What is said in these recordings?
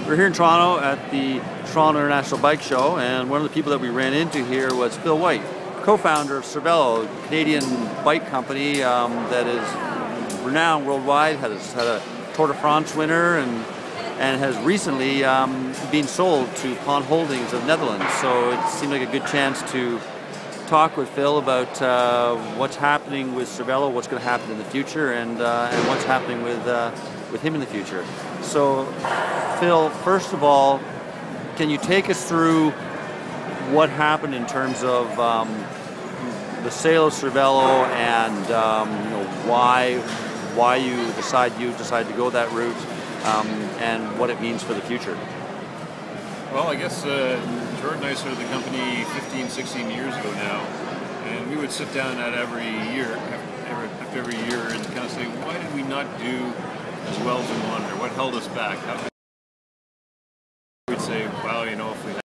We're here in Toronto at the Toronto International Bike Show, and one of the people that we ran into here was Phil White, co-founder of Cervélo, a Canadian bike company that is renowned worldwide, has had a Tour de France winner, and has recently been sold to PON Holdings of Netherlands. So it seemed like a good chance to talk with Phil about what's happening with Cervélo, what's going to happen in the future, and what's happening with him in the future. So, Phil, first of all, can you take us through what happened in terms of the sale of Cervélo and why you decided to go that route, and what it means for the future? Well, I guess Jordan and I started the company 15, 16 years ago now, and we would sit down at every year and kind of say, why did we not do as well as we wanted, or what held us back? We'd say, well, if we had,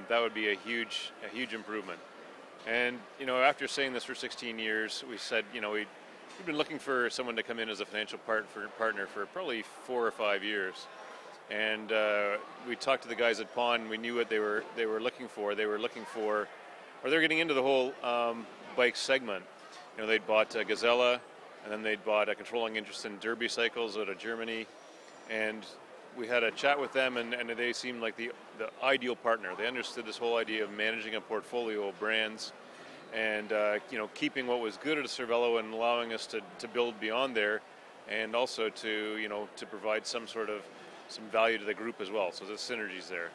that would be a huge improvement. And after saying this for 16 years, we said, we've been looking for someone to come in as a financial partner for probably 4 or 5 years. And we talked to the guys at PON. We knew what they were looking for. They were getting into the whole bike segment. They'd bought Gazella, and then they'd bought a controlling interest in Derby cycles out of Germany. And we had a chat with them, and they seemed like the ideal partner. They understood this whole idea of managing a portfolio of brands, and keeping what was good at Cervélo and allowing us to build beyond there, and also to provide some value to the group as well. So there's synergies there,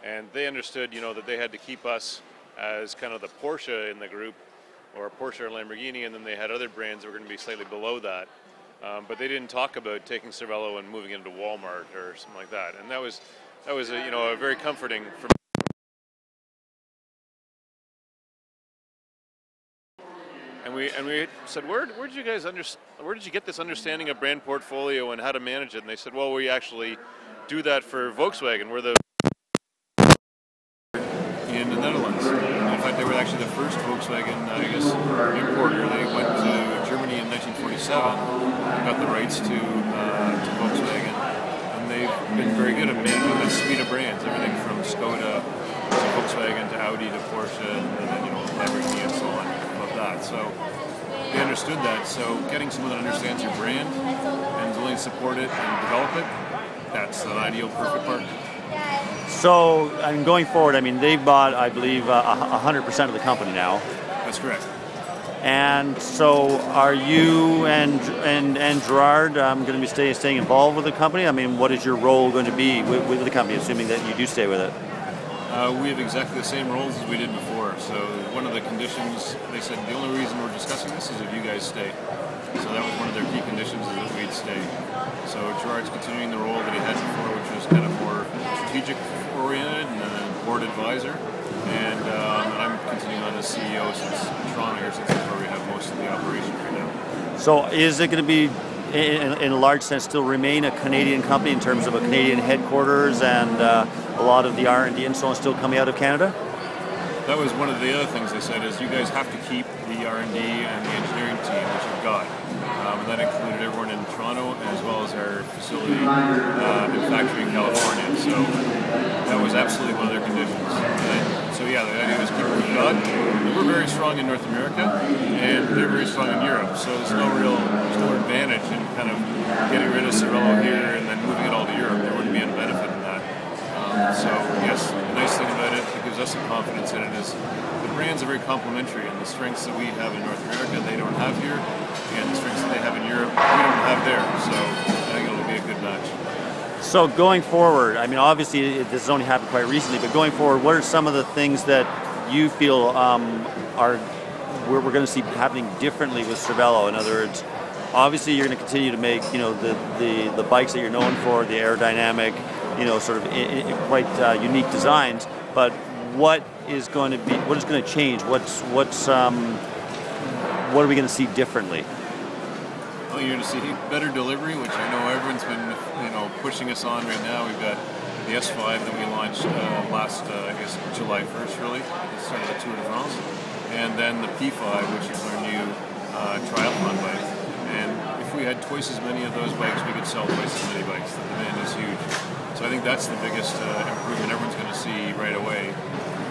and they understood that they had to keep us as kind of the Porsche in the group, or Porsche or Lamborghini, and then they had other brands that were going to be slightly below that. But they didn't talk about taking Cervélo and moving into Walmart or something like that, and that was a very comforting for me. And we said, where did you get this understanding of brand portfolio and how to manage it? And they said, well, we actually do that for Volkswagen. We're in the Netherlands. In fact, they were actually the first Volkswagen, importer. They went to Germany in 1947 and got the rights to Volkswagen, and they've been very good at managing that suite of brands, everything from Skoda to Volkswagen to Audi to Porsche, and then Lamborghini and so on. So they understood that. So getting someone that understands your brand and is willing to support it and develop it, that's an ideal, perfect partner. So, going forward, they've bought, I believe, 100% of the company now. That's correct. And so, are you and Gerard going to be staying involved with the company? What is your role going to be with the company, assuming that you do stay with it? We have exactly the same roles as we did before. So one of the conditions, they said the only reason we're discussing this is if you guys stay. So that was one of their key conditions, is that we'd stay. So Gerard's continuing the role that he had before, which was kind of more strategic oriented and a board advisor. And I'm continuing on as CEO since Toronto here, since that's where we have most of the operation right now. So is it going to be, in a large sense, still remain a Canadian company in terms of a Canadian headquarters and a lot of the R&D and so on still coming out of Canada? That was one of the other things they said, is you guys have to keep the R&D and the engineering team, which you've got. And that included everyone in Toronto as well as our facility and factory in California. So that was absolutely one of their conditions. So yeah, the idea was keep what we've got. We're very strong in North America, and they're very strong in Europe. So there's no advantage in kind of getting rid of Cervélo here and then moving it all to Europe. There wouldn't be any benefit in that. So yes, the nice thing about it, that gives us some confidence in it, is the brands are very complementary, and the strengths that we have in North America they don't have here, and the strengths that they have in Europe we don't have there. So I think it'll be a good match. So going forward, obviously this has only happened quite recently, but going forward, what are some of the things that you feel we're going to see happening differently with Cervélo? In other words, obviously you're going to continue to make the bikes that you're known for, the aerodynamic, quite unique designs. But what is going to change? What are we going to see differently? Well, you're going to see better delivery, which I know everyone's been pushing us on right now. We've got the S5 that we launched last July 1st, really, at the start of the Tour de France, and then the P5, which is our new triathlon bike. And if we had twice as many of those bikes, we could sell twice as many bikes. The demand is huge. So I think that's the biggest improvement everyone's going to see right away.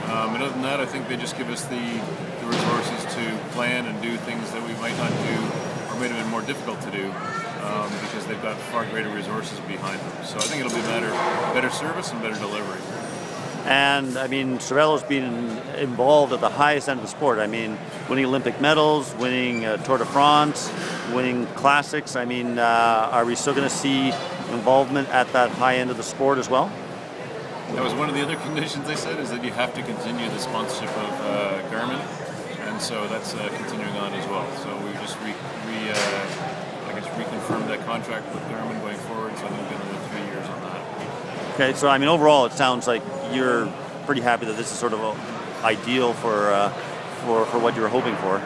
And other than that, I think they just give us the resources to plan and do things that we might not do or might have been more difficult to do because they've got far greater resources behind them. So I think it'll be better service and better delivery. And I mean, Cervélo's been involved at the highest end of the sport. I mean, winning Olympic medals, winning Tour de France, winning classics. I mean, are we still going to see involvement at that high end of the sport as well? That was one of the other conditions they said, is that you have to continue the sponsorship of Garmin, and so that's continuing on as well. So we just reconfirmed that contract with Garmin going forward, so I think we've got another 3 years on that. Okay, so I mean, overall, it sounds like you're pretty happy that this is sort of ideal for what you were hoping for.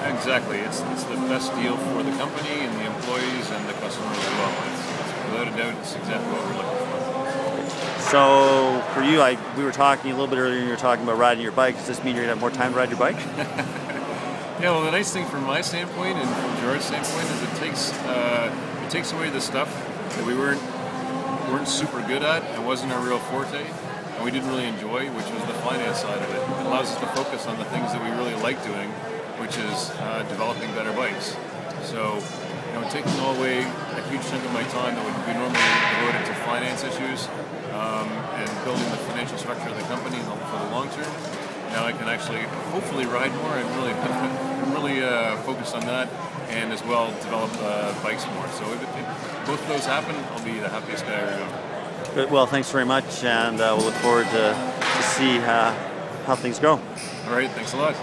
Exactly, it's the best deal for the company and the employees and the customers as well. It's, without a doubt, it's exactly what we're looking for. So for you, we were talking a little bit earlier, and you were talking about riding your bike. Does this mean you're going to have more time to ride your bike? Yeah, well, the nice thing from my standpoint and from George's standpoint is it takes away the stuff that we weren't super good at and wasn't our real forte, and we didn't really enjoy, which was the finance side of it. It allows us to focus on the things that we really like doing, which is developing better bikes. So, taking away a huge chunk of my time that would be normally devoted to finance issues and building the financial structure of the company for the long term, now I can actually hopefully ride more and really focus on that, and as well develop bikes more. So if both of those happen, I'll be the happiest guy ever. Good. Well, thanks very much, and we'll look forward to see how things go. All right, thanks a lot.